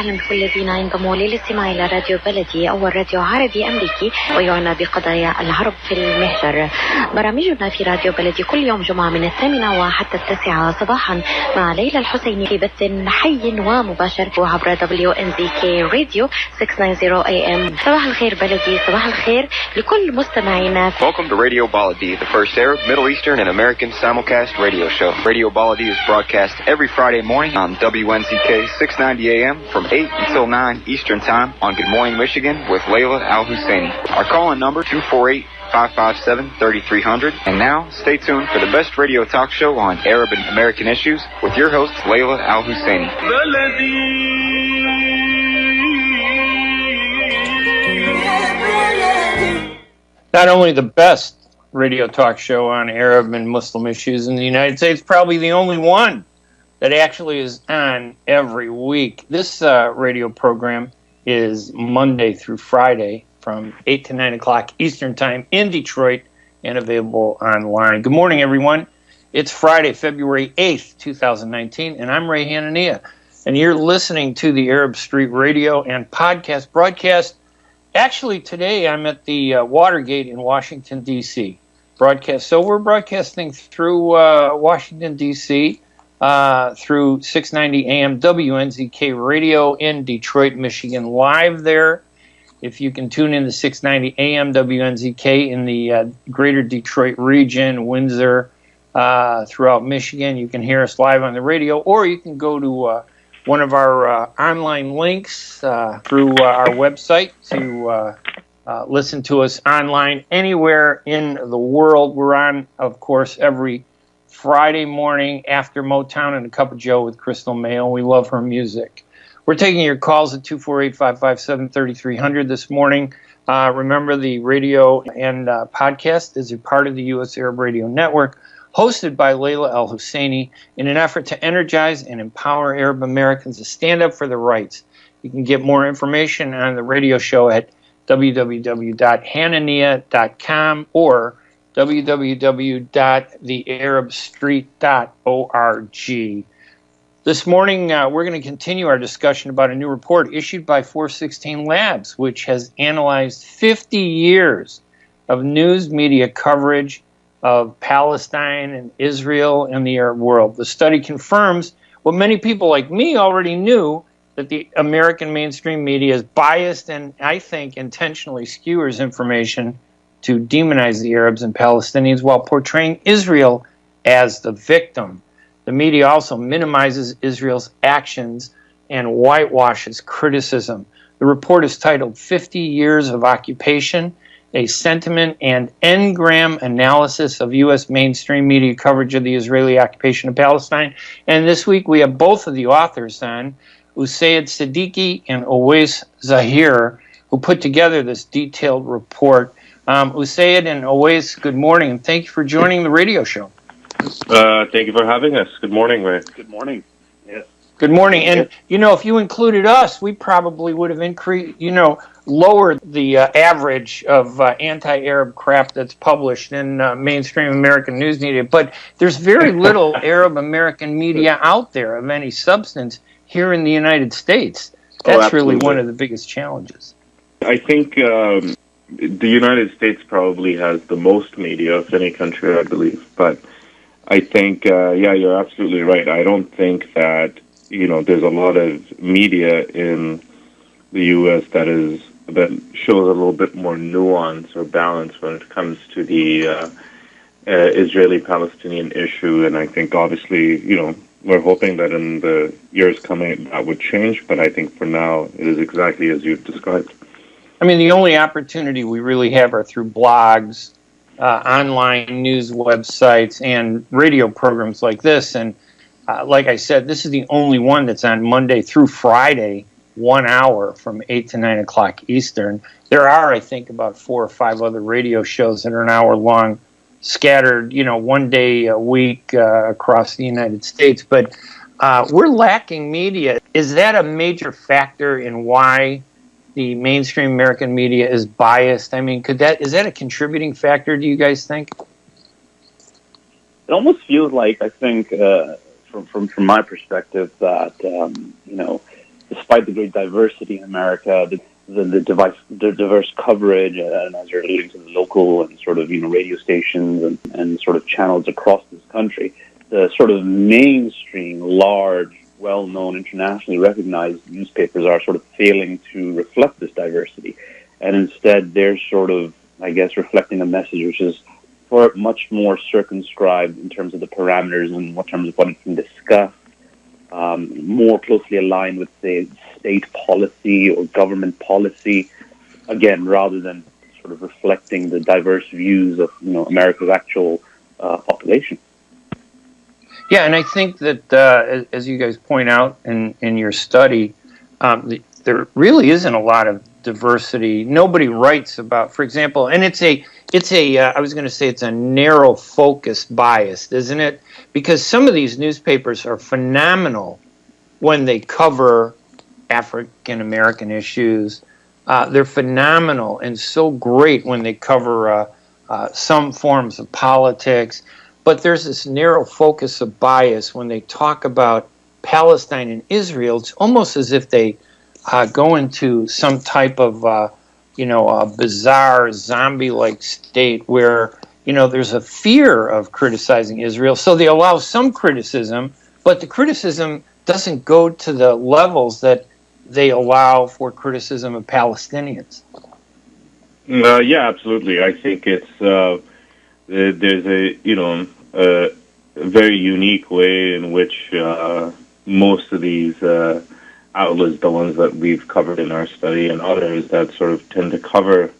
وسهلا بكل الذين ينضموا للاستماع إلى راديو بلدي، أول راديو عربي أمريكي ويعنى بقضايا العرب في المهجر. برامجنا في راديو بلدي كل يوم جمعة من 8 وحتى 9 صباحا مع ليلى الحسيني في بث حي ومباشر عبر WNZK راديو 690 AM. صباح الخير بلدي، صباح الخير لكل مستمعينا. Welcome to Radio Baladi, the first Arab, Middle Eastern, and American simulcast radio show. Radio Baladi is broadcast every Friday morning on WNZK 690 AM from 8 until 9 Eastern Time on Good Morning Michigan with Layla Al-Husseini. Our call-in number 248-557-3300. And now, stay tuned for the best radio talk show on Arab and American issues with your host, Layla Al-Husseini. Not only the best radio talk show on Arab and Muslim issues in the United States, probably the only one that actually is on every week. This radio program is Monday through Friday from 8 to 9 o'clock Eastern Time in Detroit and available online. Good morning, everyone. It's Friday, February 8th, 2019, and I'm Ray Hanania, and you're listening to the Arab Street Radio and podcast broadcast. Actually, today I'm at the Watergate in Washington, D.C. broadcast. So we're broadcasting through Washington, D.C., through 690 AM WNZK Radio in Detroit, Michigan, live there. If you can tune in to 690 AM WNZK in the greater Detroit region, Windsor, throughout Michigan, you can hear us live on the radio, or you can go to one of our online links through our website to listen to us online anywhere in the world. We're on, of course, every Friday morning after Motown and a Cup of Joe with Crystal Mayo. We love her music. We're taking your calls at 248-557-3300 this morning. Remember, the radio and podcast is a part of the U.S. Arab Radio Network, hosted by Layla Al-Husseini, in an effort to energize and empower Arab Americans to stand up for their rights. You can get more information on the radio show at www.hanania.com or www.thearabstreet.org. This morning, we're going to continue our discussion about a new report issued by 416 Labs, which has analyzed 50 years of news media coverage of Palestine and Israel and the Arab world. The study confirms what many people like me already knew, that the American mainstream media is biased and, I think, intentionally skewers information to demonize the Arabs and Palestinians while portraying Israel as the victim. The media also minimizes Israel's actions and whitewashes criticism. The report is titled 50 Years of Occupation, a sentiment and engram analysis of U.S. mainstream media coverage of the Israeli occupation of Palestine. And this week we have both of the authors on, Usaid Siddiqui and Owais Zahir, who put together this detailed report. Usaid and Owais, good morning, and thank you for joining the radio show. Thank you for having us. Good morning, Ray. Good morning. Yes. Good morning. And, if you included us, we probably would have lowered the average of anti-Arab crap that's published in mainstream American news media. But there's very little Arab American media out there of any substance here in the United States. That's really one of the biggest challenges. I think the United States probably has the most media of any country, I believe. But I think, you're absolutely right. I don't think that, there's a lot of media in the U.S. that shows a little bit more nuance or balance when it comes to the Israeli-Palestinian issue. And I think, obviously, we're hoping that in the years coming that would change. But I think for now, it is exactly as you've described. I mean, the only opportunity we really have are through blogs, online news websites, and radio programs like this. And like I said, this is the only one that's on Monday through Friday, 1 hour from 8 to 9 o'clock Eastern. There are, I think, about 4 or 5 other radio shows that are an hour long, scattered, one day a week across the United States. But we're lacking media. Is that a major factor in why the mainstream American media is biased? I mean, is that a contributing factor, do you guys think? It almost feels like, I think, from my perspective, that despite the great diversity in America, the diverse coverage, and as you're alluding to the local and sort of radio stations and sort of channels across this country, the sort of mainstream, large, well-known, internationally recognized newspapers are sort of failing to reflect this diversity, and instead they're sort of, I guess, reflecting a message which is much more circumscribed in terms of the parameters and what terms of what it can discuss. More closely aligned with, say, state policy or government policy, again, rather than sort of reflecting the diverse views of America's actual population. Yeah, and I think that as you guys point out in your study, there really isn't a lot of diversity. Nobody writes about, for example, and it's a I was going to say it's a narrow focus bias, isn't it? Because some of these newspapers are phenomenal when they cover African American issues. They're phenomenal and so great when they cover some forms of politics. But there's this narrow focus of bias when they talk about Palestine and Israel. It's almost as if they go into some type of a bizarre zombie-like state where there's a fear of criticizing Israel. So they allow some criticism, but the criticism doesn't go to the levels that they allow for criticism of Palestinians. Yeah, absolutely. I think it's there's a very unique way in which most of these outlets, the ones that we've covered in our study and others that sort of tend to cover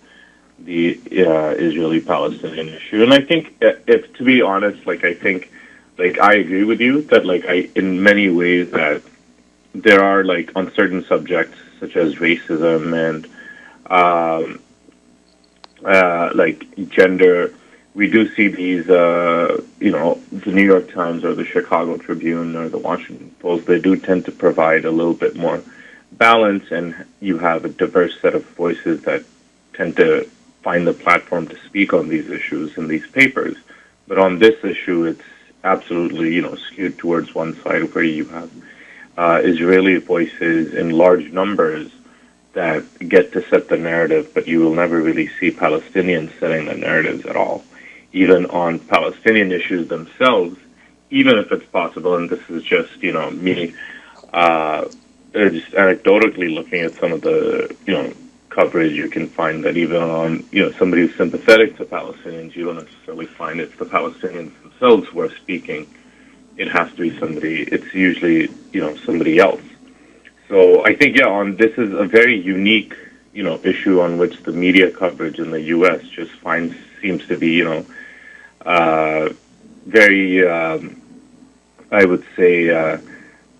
the Israeli-Palestinian issue. And I think, if to be honest, I think I agree with you that in many ways that there are on certain subjects such as racism and gender, we do see these the New York Times or the Chicago Tribune or the Washington Post, they do tend to provide a little bit more balance, and you have a diverse set of voices that tend to find the platform to speak on these issues in these papers. But on this issue, it's absolutely, skewed towards one side where you have Israeli voices in large numbers that get to set the narrative, but you will never really see Palestinians setting the narratives at all. Even on Palestinian issues themselves, even if it's possible, and this is just, me just anecdotally looking at some of the, coverage, you can find that even on, somebody who's sympathetic to Palestinians, you don't necessarily find it's the Palestinians themselves who are speaking. It has to be somebody, it's usually, somebody else. So I think, this is a very unique, issue on which the media coverage in the U.S. just seems to be, very, I would say,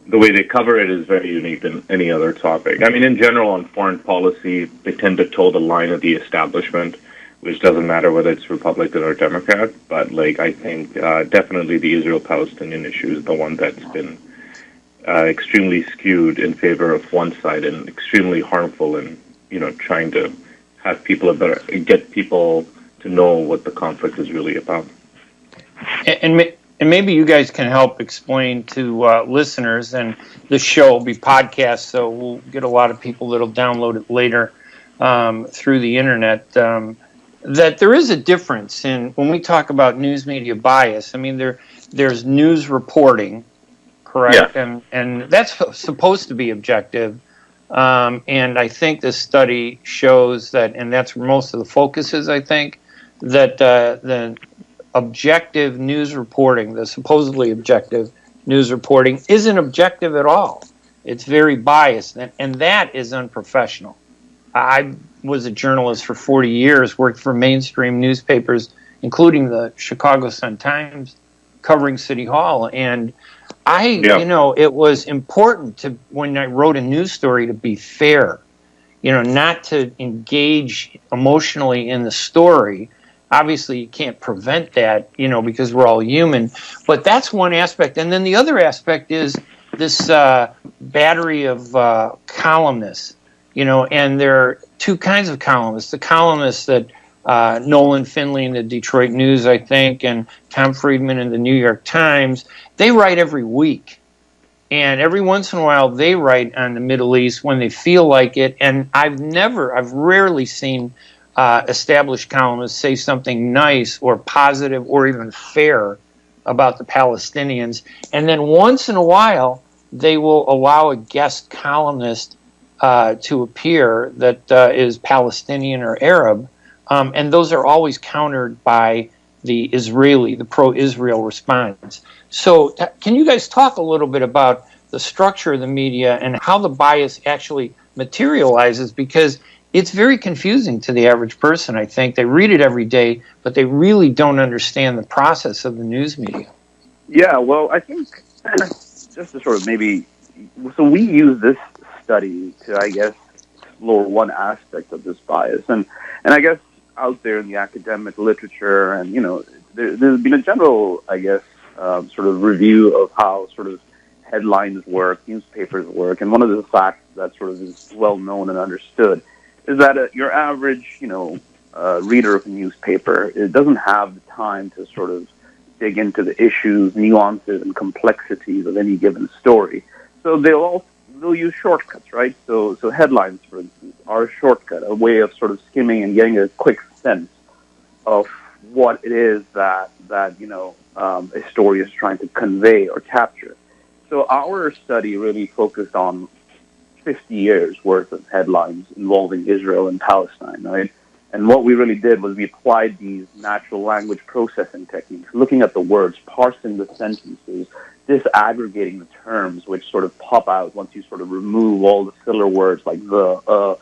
the way they cover it is very unique than any other topic. I mean, in general, on foreign policy, they tend to toe the line of the establishment, which doesn't matter whether it's Republican or Democrat. But, I think definitely the Israel-Palestinian issue is the one that's been extremely skewed in favor of one side and extremely harmful in, trying to have people get people to know what the conflict is really about. And maybe you guys can help explain to listeners, and the show will be podcast, so we'll get a lot of people that'll download it later through the internet, that there is a difference in when we talk about news media bias. I mean, there's news reporting, correct? Yeah. And that's supposed to be objective. And I think this study shows that, and that's where most of the focus is, I think, that the objective news reporting, the supposedly objective news reporting, isn't objective at all. It's very biased, and that is unprofessional. I was a journalist for 40 years, worked for mainstream newspapers, including the Chicago Sun-Times, covering City Hall, and it was important to, when I wrote a news story, to be fair, not to engage emotionally in the story. Obviously, you can't prevent that, because we're all human. But that's one aspect. And then the other aspect is this battery of columnists, and there are two kinds of columnists. The columnists that Nolan Finley in the Detroit News, I think, and Tom Friedman in the New York Times, they write every week. And every once in a while, they write on the Middle East when they feel like it. And I've rarely seen established columnists say something nice or positive or even fair about the Palestinians. And then once in a while, they will allow a guest columnist to appear that is Palestinian or Arab. And those are always countered by the pro-Israel response. So can you guys talk a little bit about the structure of the media and how the bias actually materializes? Because it's very confusing to the average person, I think. They read it every day, but they really don't understand the process of the news media. Yeah, well, I think just to sort of so we use this study to, I guess, explore one aspect of this bias. And I guess out there in the academic literature and, there's been a general, I guess, sort of review of how sort of headlines work, newspapers work. And one of the facts that sort of is well known and understood is that your average, reader of a newspaper, it doesn't have the time to sort of dig into the issues, nuances, and complexities of any given story. So they'll use shortcuts, right? So headlines, for instance, are a shortcut, a way of sort of skimming and getting a quick sense of what it is that a story is trying to convey or capture. So our study really focused on 50 years worth of headlines involving Israel and Palestine, right? And what we really did was we applied these natural language processing techniques, looking at the words, parsing the sentences, disaggregating the terms which sort of pop out once you sort of remove all the filler words like the,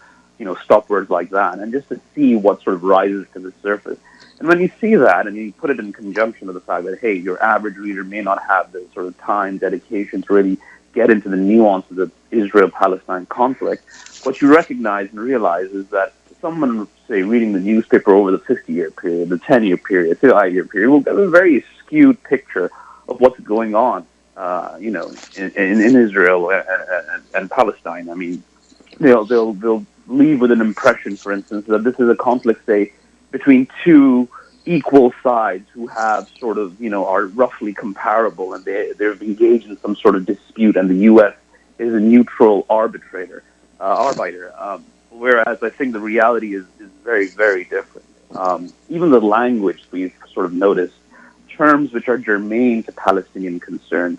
stop words like that, and just to see what sort of rises to the surface. And when you see that and you put it in conjunction with the fact that, hey, your average reader may not have the sort of time, dedication to really get into the nuances of Israel-Palestine conflict, what you recognize and realize is that someone, say, reading the newspaper over the 50-year period, the 10-year period, the 5-year period, will get a very skewed picture of what's going on, in Israel and Palestine. I mean, they'll leave with an impression, for instance, that this is a conflict, say, between two equal sides who have sort of, are roughly comparable, and they're engaged in some sort of dispute, and the U.S. is a neutral arbiter. Whereas I think the reality is very, very different. Even the language we've sort of noticed, terms which are germane to Palestinian concerns,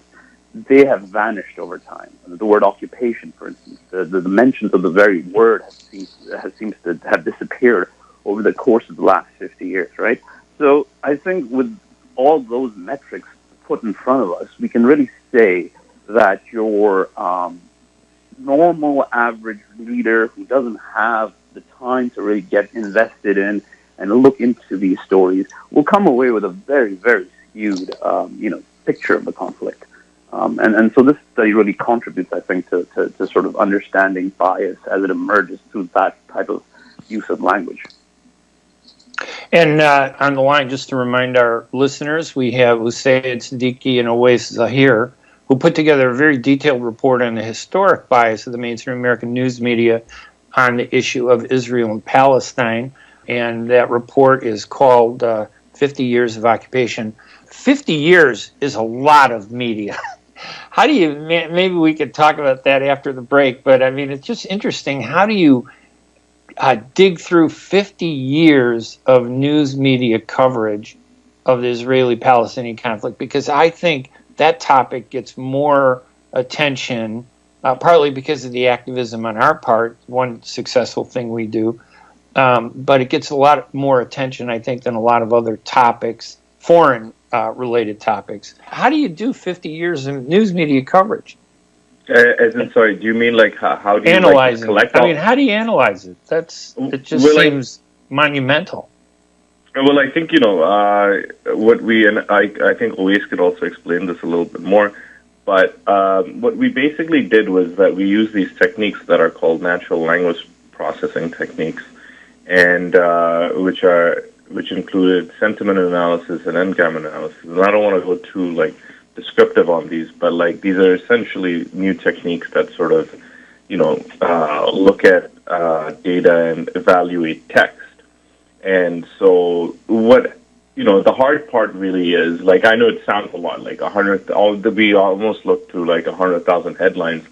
they have vanished over time. The word occupation, for instance, the mentions of the very word seems to have disappeared over the course of the last 50 years, right? So I think with all those metrics put in front of us, we can really say that your normal average reader who doesn't have the time to really get invested in and look into these stories will come away with a very, very skewed, picture of the conflict. And so this study really contributes, I think, to sort of understanding bias as it emerges through that type of use of language. And on the line, just to remind our listeners, we have Usaid Siddiqui and Owais Zahir, who put together a very detailed report on the historic bias of the mainstream American news media on the issue of Israel and Palestine. And that report is called 50 Years of Occupation. 50 years is a lot of media. How do you, maybe we could talk about that after the break, but I mean, it's just interesting. How do you dig through 50 years of news media coverage of the Israeli-Palestinian conflict? Because I think that topic gets more attention, partly because of the activism on our part, one successful thing we do, but it gets a lot more attention, I think, than a lot of other topics, foreign related topics. How do you do 50 years of news media coverage? Sorry, do you mean like how do you analyze collect? I mean, how do you analyze it? It just seems monumental. Well, I think what we, and I think Luis could also explain this a little bit more. But what we basically did was that we used these techniques that are called natural language processing techniques, and which included sentiment analysis and endgame analysis. And I don't want to go too descriptive on these, but these are essentially new techniques that sort of look at data and evaluate text. And so what the hard part really is, like, I know it sounds a lot, like 100, we almost look through like 100,000 headlines,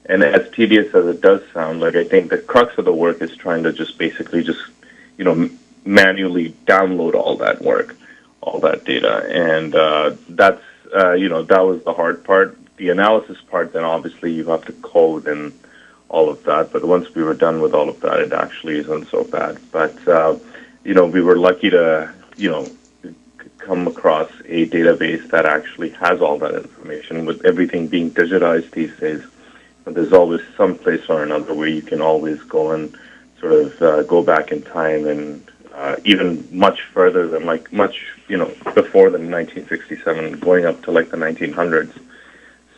and as tedious as it does sound, like, I think the crux of the work is trying to just basically just, manually download all that work, all that data, and that's, that was the hard part. The analysis part, then obviously you have to code and all of that, but once we were done with all of that, it actually isn't so bad. But, we were lucky to, come across a database that actually has all that information. With everything being digitized these days, there's always some place or another where you can always go and sort of go back in time, and even much further than before the 1967, going up to like the 1900s.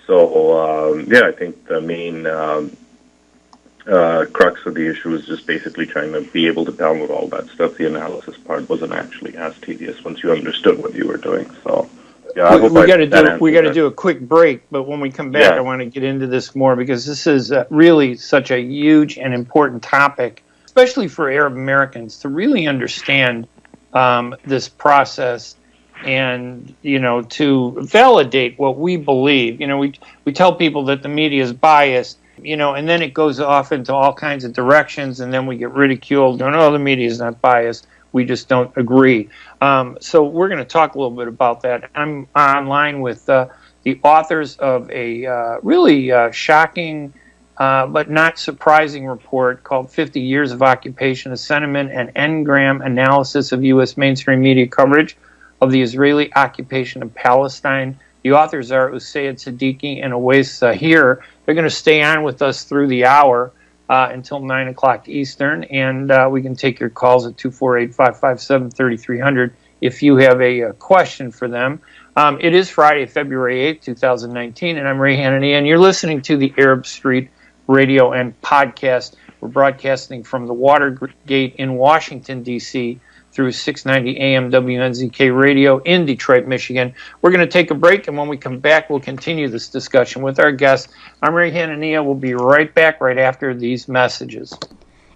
So I think the main crux of the issue is just basically trying to be able to download all that stuff. The analysis part wasn't actually as tedious once you understood what you were doing. So, yeah, we got to do a quick break, but when we come back, I want to get into this more, because this is really such a huge and important topic, especially for Arab Americans, to really understand this process and to validate what we believe. We tell people that the media is biased. And then it goes off into all kinds of directions, and then we get ridiculed. No, the media is not biased. We just don't agree. So we're going to talk a little bit about that. I'm online with the authors of a really shocking but not surprising report called 50 Years of Occupation, a Sentiment and Engram Analysis of U.S. Mainstream Media Coverage of the Israeli Occupation of Palestine. The authors are Usayd Siddiqui and Awais Zahir. They're going to stay on with us through the hour until 9 o'clock Eastern, and we can take your calls at 248-557-3300 if you have a question for them. It is Friday, February 8th, 2019, and I'm Ray Hanania, and you're listening to the Arab Street Radio and Podcast. We're broadcasting from the Watergate in Washington, D.C., through 690 AM WNZK Radio in Detroit, Michigan. We're going to take a break, and when we come back, we'll continue this discussion with our guests. I'm Ray Hanania. We'll be right back right after these messages.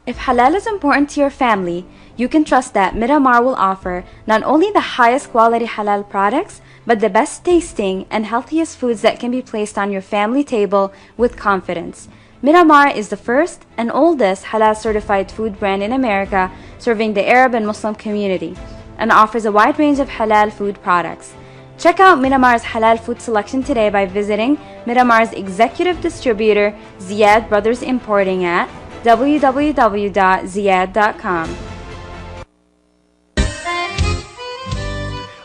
If halal is important to your family, you can trust that Miramar will offer not only the highest quality halal products, but the best tasting and healthiest foods that can be placed on your family table with confidence. Miramar is the first and oldest halal certified food brand in America, serving the Arab and Muslim community, and offers a wide range of halal food products. Check out Miramar's halal food selection today by visiting Miramar's executive distributor, Ziyad Brothers Importing, at www.ziyad.com.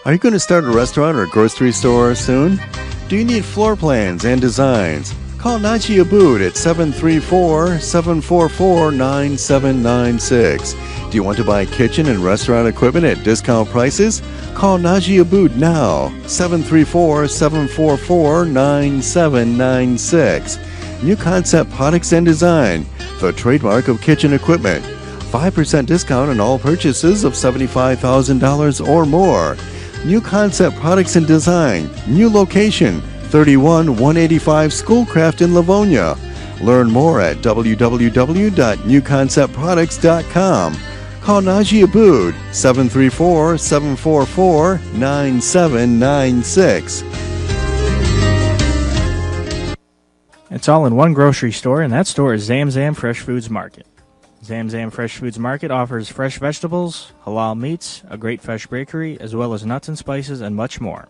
Are you going to start a restaurant or grocery store soon? Do you need floor plans and designs? Call Naji Abood at 734-744-9796. Do you want to buy kitchen and restaurant equipment at discount prices? Call Naji Abood now, 734-744-9796. New Concept Products and Design, the trademark of kitchen equipment. 5% discount on all purchases of $75,000 or more. New Concept Products and Design, new location, 31185 Schoolcraft in Livonia. Learn more at www.newconceptproducts.com. Call Naji Abood, 734-744-9796. It's all in one grocery store, and that store is Zamzam Fresh Foods Market. Zamzam Fresh Foods Market offers fresh vegetables, halal meats, a great fresh bakery, as well as nuts and spices and much more.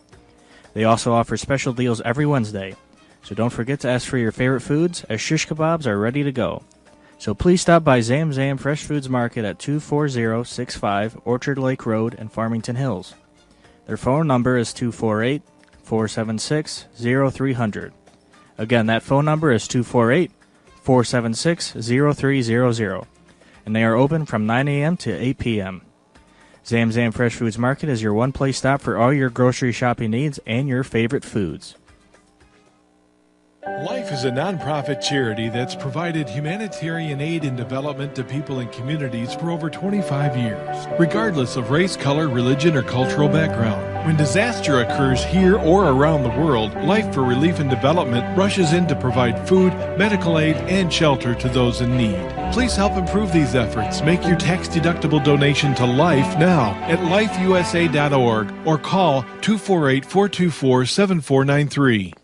They also offer special deals every Wednesday, so don't forget to ask for your favorite foods, as shish kebabs are ready to go. So please stop by Zamzam Fresh Foods Market at 24065 Orchard Lake Road in Farmington Hills. Their phone number is 248-476-0300. Again, that phone number is 248-476-0300. And they are open from 9 a.m. to 8 p.m. Zamzam Fresh Foods Market is your one-place stop for all your grocery shopping needs and your favorite foods. Life is a nonprofit charity that's provided humanitarian aid and development to people and communities for over 25 years, regardless of race, color, religion, or cultural background. When disaster occurs here or around the world, Life for Relief and Development rushes in to provide food, medical aid, and shelter to those in need. Please help improve these efforts. Make your tax-deductible donation to Life now at lifeusa.org or call 248-424-7493.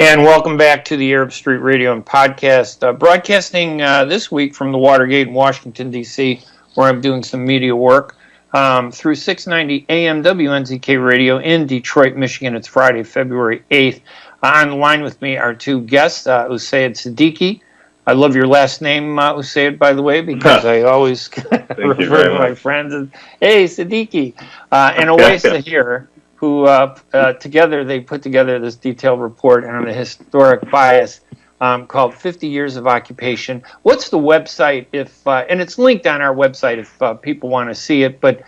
And welcome back to the Arab Street Radio and Podcast, broadcasting this week from the Watergate in Washington, D.C., where I'm doing some media work, through 690 AM WNZK Radio in Detroit, Michigan. It's Friday, February 8th. On the line with me are two guests, Usayd Siddiqui. I love your last name, Usayd, by the way, because I always refer to my friends as, hey, Siddiqui. And Awais Zahir, who together they put together this detailed report on a historic bias called 50 Years of Occupation. What's the website, and it's linked on our website if people want to see it, but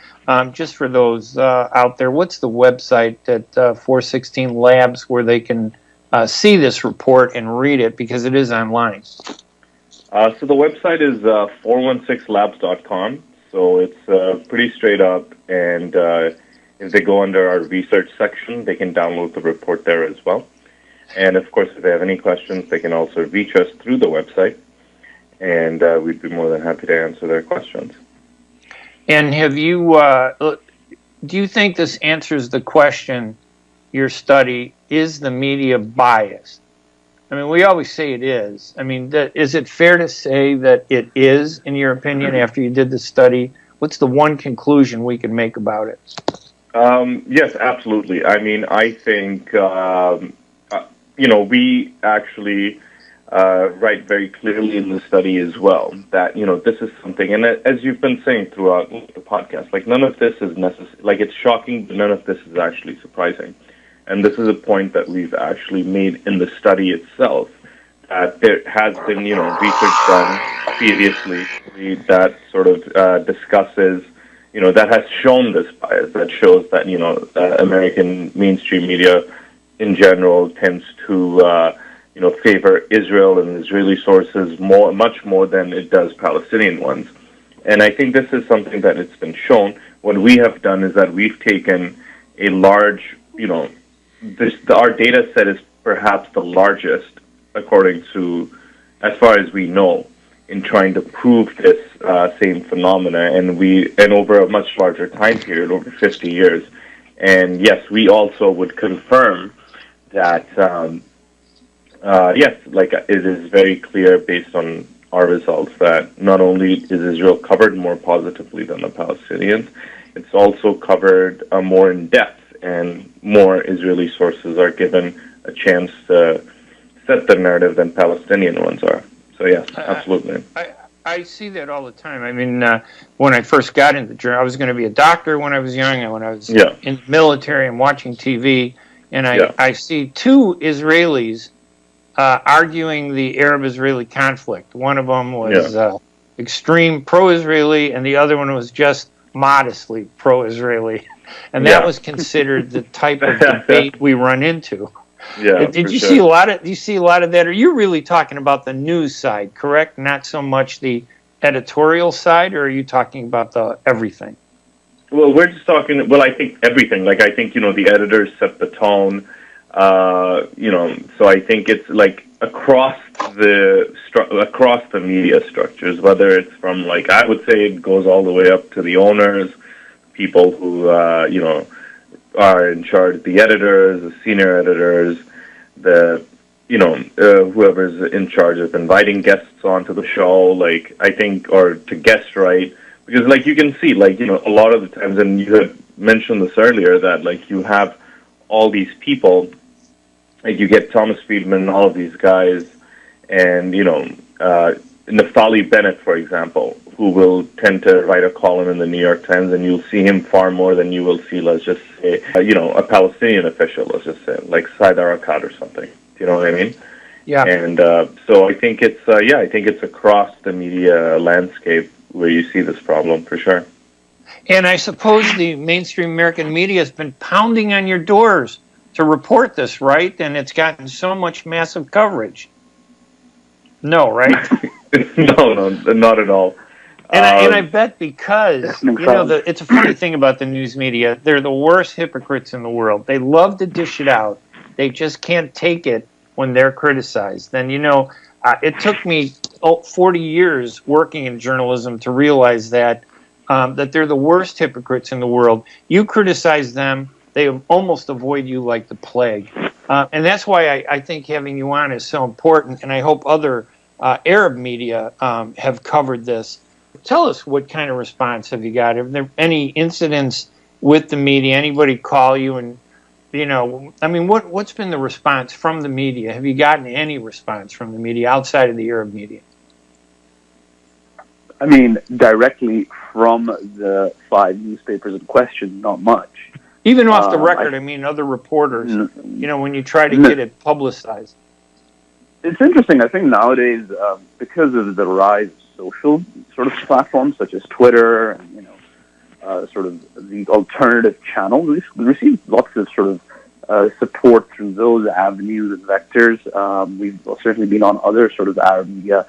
just for those out there, what's the website at 416 Labs where they can see this report and read it, because it is online? So the website is 416labs.com, so it's pretty straight up, and if they go under our research section, they can download the report there as well. And, of course, if they have any questions, they can also reach us through the website, and we'd be more than happy to answer their questions. And have you, do you think this answers the question, your study, is the media biased? I mean, we always say it is. I mean, is it fair to say that it is, in your opinion, after you did the study? What's the one conclusion we can make about it? Yes, absolutely. I mean, I think, we actually write very clearly in the study as well that, this is something, and as you've been saying throughout the podcast, like, none of this is necessary, like, it's shocking, but none of this is actually surprising. And this is a point that we've actually made in the study itself, that there has been, research done previously that sort of discusses, that has shown this bias, that shows that, American mainstream media in general tends to, favor Israel and Israeli sources much more than it does Palestinian ones. And I think this is something that it's been shown. What we have done is that we've taken a large, our data set is perhaps the largest, according to, as far as we know, in trying to prove this same phenomena, and over a much larger time period, over 50 years. And yes, we also would confirm that, yes, like, it is very clear based on our results that not only is Israel covered more positively than the Palestinians, it's also covered more in depth, and more Israeli sources are given a chance to set the narrative than Palestinian ones are. So yes, absolutely. I see that all the time. I mean, when I first got into the journal, I was going to be a doctor when I was young, and when I was in the military and watching TV, and I see two Israelis arguing the Arab-Israeli conflict. One of them was extreme pro-Israeli, and the other one was just modestly pro-Israeli. And that was considered the type of debate we run into. Yeah, Did you see a lot of? Do you see a lot of that? Or you're really talking about the news side, correct? Not so much the editorial side, or are you talking about the everything? Well, we're just talking. Well, I think everything. Like, I think the editors set the tone. So I think it's like across the media structures, whether it's from, like, I would say it goes all the way up to the owners, people who are in charge, the editors, the senior editors, the whoever's in charge of inviting guests onto the show, like, I think, or to guest write, because, like, you can see, like, a lot of the times, and you had mentioned this earlier, that, like, you have all these people, like, you get Thomas Friedman and all of these guys, and Naftali Bennett, for example, who will tend to write a column in the New York Times, and you'll see him far more than you will see, let's just say, a Palestinian official, let's just say, like Said Arakat or something. Do you know what I mean? Yeah. And so I think it's, I think it's across the media landscape where you see this problem, for sure. And I suppose the mainstream American media has been pounding on your doors to to report this, right? And it's gotten so much massive coverage. No, right? No, not at all. And I bet because, it's a funny thing about the news media. They're the worst hypocrites in the world. They love to dish it out. They just can't take it when they're criticized. And, it took me 40 years working in journalism to realize that they're the worst hypocrites in the world. You criticize them, they almost avoid you like the plague. And that's why I think having you on is so important, and I hope other Arab media have covered this. Tell us, what kind of response have you got? Have there any incidents with the media? Anybody call you and, what's been the response from the media? Have you gotten any response from the media outside of the Arab media? I mean, directly from the 5 newspapers in question, not much. Even off the record, other reporters, when you try to get it publicized. It's interesting. I think nowadays, because of the rise of social sort of platforms such as Twitter and, sort of the alternative channels, we receive lots of sort of support through those avenues and vectors. We've certainly been on other sort of Arab media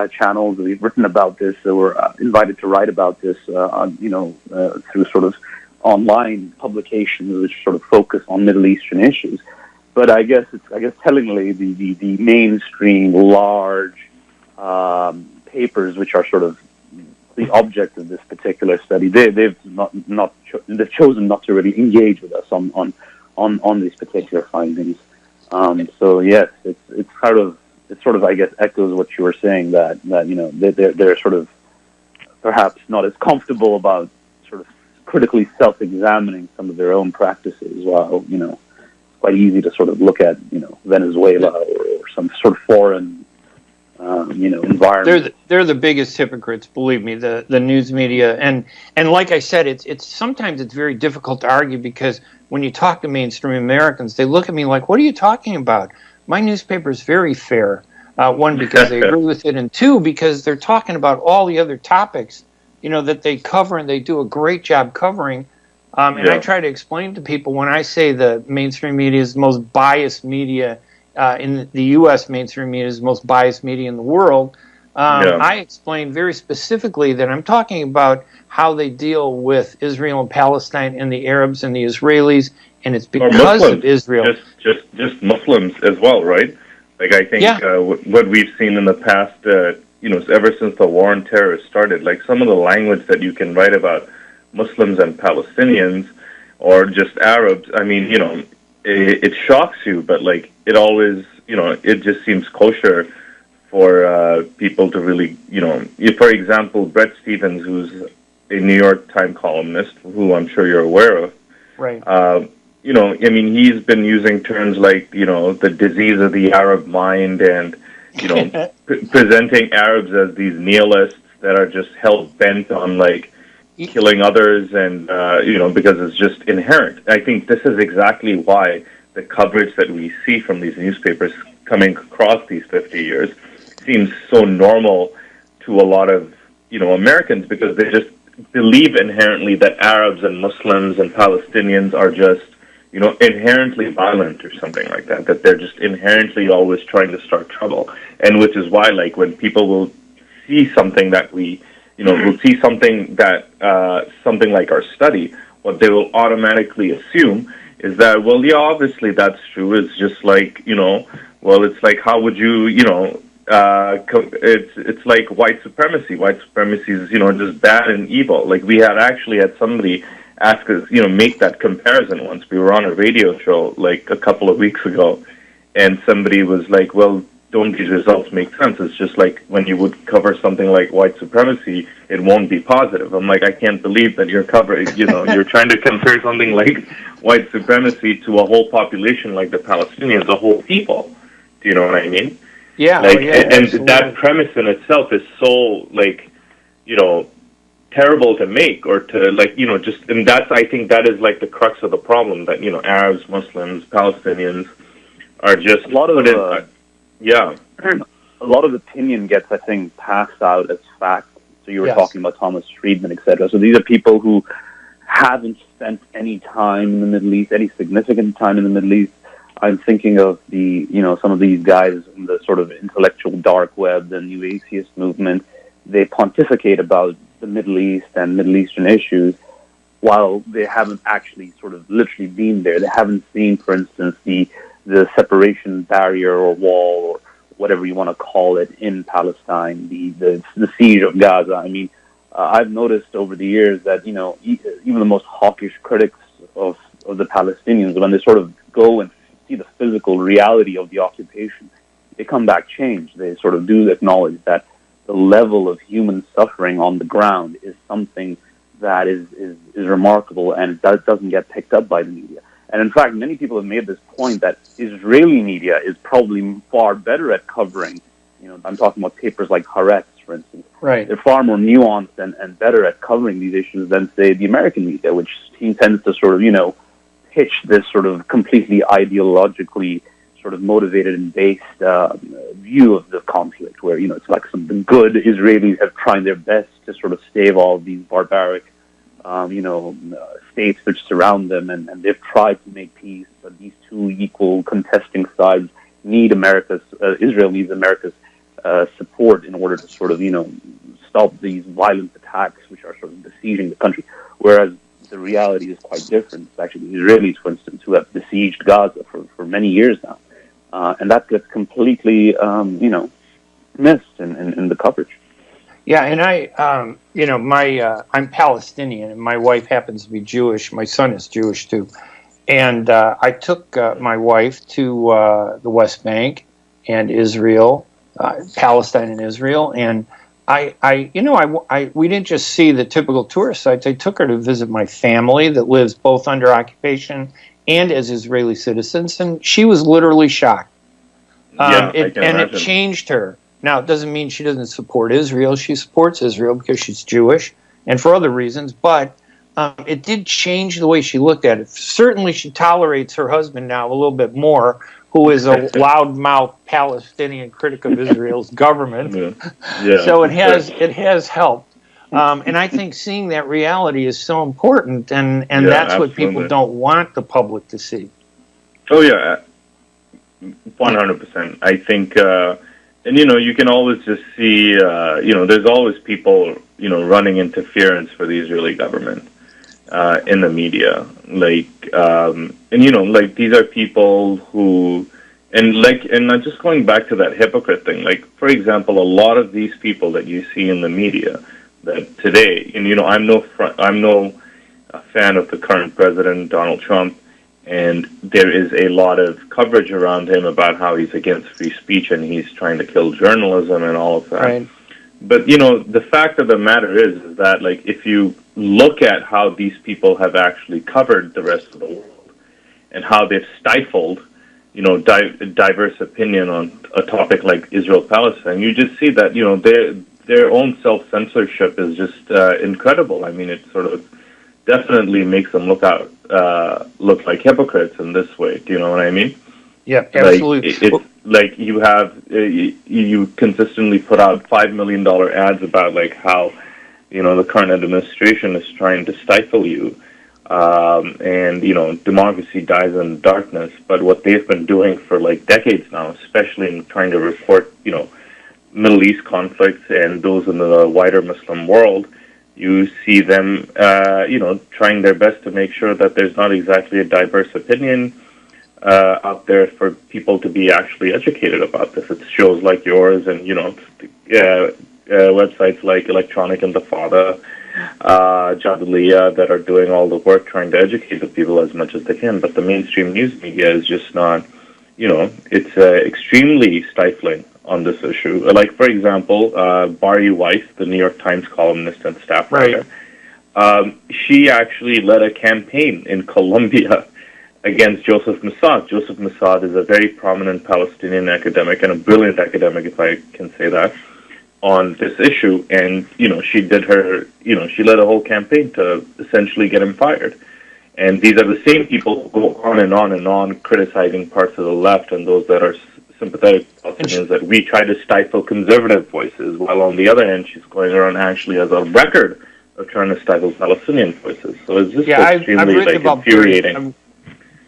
channels. We've written about this. We're invited to write about this, through sort of online publications which sort of focus on Middle Eastern issues. But I guess tellingly, the mainstream large papers, which are sort of the object of this particular study, they've chosen not to really engage with us on these particular findings. So yes, it sort of I guess echoes what you were saying, that they're sort of perhaps not as comfortable about sort of critically self-examining some of their own practices. While it's quite easy to sort of look at Venezuela or some sort of foreign environment. They're the biggest hypocrites, believe me, the news media, and like I said, it's sometimes it's very difficult to argue, because when you talk to mainstream Americans, they look at me like, what are you talking about? My newspaper is very fair. One, because they agree with it, and two, because they're talking about all the other topics, that they cover, and they do a great job covering. And I try to explain to people, when I say the mainstream media is the most biased media in the U.S., mainstream media is the most biased media in the world, I explain very specifically that I'm talking about how they deal with Israel and Palestine and the Arabs and the Israelis, and it's because of Israel. Just Muslims as well, right? Like, I think what we've seen in the past, ever since the war on terror started, like some of the language that you can write about Muslims and Palestinians or just Arabs, it shocks you, but like it always, it just seems kosher for people to really, for example, Bret Stephens, who's a New York Times columnist, who I'm sure you're aware of. Right. He's been using terms like, the disease of the Arab mind, and, presenting Arabs as these nihilists that are just hell-bent on, like, killing others, and, because it's just inherent. I think this is exactly why the coverage that we see from these newspapers coming across these 50 years seems so normal to a lot of, Americans, because they just believe inherently that Arabs and Muslims and Palestinians are just, inherently violent or something like that, that they're just inherently always trying to start trouble. And which is why, like, when people will see something that will see something that, something like our study, what they will automatically assume is that, well, yeah, obviously that's true. It's just like, it's like, how would you, it's like white supremacy. White supremacy is, just bad and evil. Like, we had somebody ask us, make that comparison once. We were on a radio show, like, a couple of weeks ago, and somebody was like, well, don't these results make sense? It's just like when you would cover something like white supremacy, it won't be positive. I'm like, I can't believe that you're covering, you're trying to compare something like white supremacy to a whole population like the Palestinians, a whole people. Do you know what I mean? Yeah. And that premise in itself is so, like, terrible to make, or to, like, just, and that's, I think that is like the crux of the problem, that, Arabs, Muslims, Palestinians are just a lot of a lot of opinion gets, I think, passed out as fact. So you were talking about Thomas Friedman, etc. So these are people who haven't spent any time in the Middle East, any significant time in the Middle East. I'm thinking of some of these guys in the sort of intellectual dark web, the new atheist movement. They pontificate about the Middle East and Middle Eastern issues while they haven't actually sort of literally been there. They haven't seen, for instance, the separation barrier or wall or whatever you want to call it in Palestine, the siege of Gaza. I mean, I've noticed over the years that, even the most hawkish critics of the Palestinians, when they sort of go and see the physical reality of the occupation, they come back changed. They sort of do acknowledge that the level of human suffering on the ground is something that is remarkable and doesn't get picked up by the media. And in fact, many people have made this point that Israeli media is probably far better at covering, I'm talking about papers like Haaretz, for instance. Right. They're far more nuanced and better at covering these issues than, say, the American media, which tends to sort of, pitch this sort of completely ideologically sort of motivated and based view of the conflict, where, it's like the good Israelis have tried their best to sort of stave all these barbaric, states which surround them, and they've tried to make peace, but these two equal contesting sides need Israel needs America's support in order to sort of, stop these violent attacks which are sort of besieging the country, whereas the reality is quite different. It's actually the Israelis, for instance, who have besieged Gaza for many years now. And that gets completely, missed in the coverage. Yeah, and I'm Palestinian, and my wife happens to be Jewish. My son is Jewish too, and I took my wife to the West Bank and Israel, Palestine and Israel, and we didn't just see the typical tourist sites. I took her to visit my family that lives both under occupation and as Israeli citizens, and she was literally shocked. It changed her. Now, it doesn't mean she doesn't support Israel. She supports Israel because she's Jewish and for other reasons, but it did change the way she looked at it. Certainly, she tolerates her husband now a little bit more, who is a loudmouth Palestinian critic of Israel's government. Yeah. So it has helped. And I think seeing that reality is so important, and that's absolutely. what people don't want the public to see. Oh, yeah, 100%. I think... And, you can always just see, there's always people, running interference for the Israeli government in the media. These are people who, and just going back to that hypocrite thing, for example, a lot of these people that you see in the media that today, and, I'm no fan of the current president, Donald Trump, and there is a lot of coverage around him about how he's against free speech and he's trying to kill journalism and all of that. Right. But, the fact of the matter is that, if you look at how these people have actually covered the rest of the world and how they've stifled, diverse opinion on a topic like Israel-Palestine, you just see that, their own self-censorship is just incredible. I mean, it sort of definitely makes them look like hypocrites in this way. Do you know what I mean? Yeah, absolutely. It's you have you consistently put out $5 million ads about how the current administration is trying to stifle you, and democracy dies in darkness. But what they've been doing for decades now, especially in trying to report Middle East conflicts and those in the wider Muslim world. You see them, trying their best to make sure that there's not exactly a diverse opinion out there for people to be actually educated about this. It's shows like yours and, websites like Electronic Intifada, Jadaliya that are doing all the work trying to educate the people as much as they can. But the mainstream news media is just not, it's extremely stifling on this issue. For example, Bari Weiss, the New York Times columnist and staff writer, she actually led a campaign in Colombia against Joseph Mossad. Joseph Mossad is a very prominent Palestinian academic and a brilliant academic, if I can say that, on this issue. And, she did she led a whole campaign to essentially get him fired. And these are the same people who go on and on and on criticizing parts of the left and those that are sympathetic Palestinians, that we try to stifle conservative voices, while on the other hand, she's going around actually as a record are trying to stifle Palestinian voices. So it's just I've extremely written about infuriating.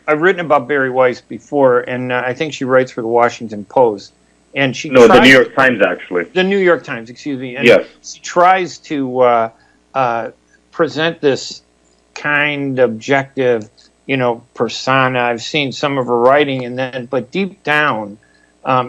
I've written about Bari Weiss before, and I think she writes for the Washington Post. And she the New York Times, actually. The New York Times, excuse me. And yes. She tries to present this kind, objective, persona. I've seen some of her writing, but deep down,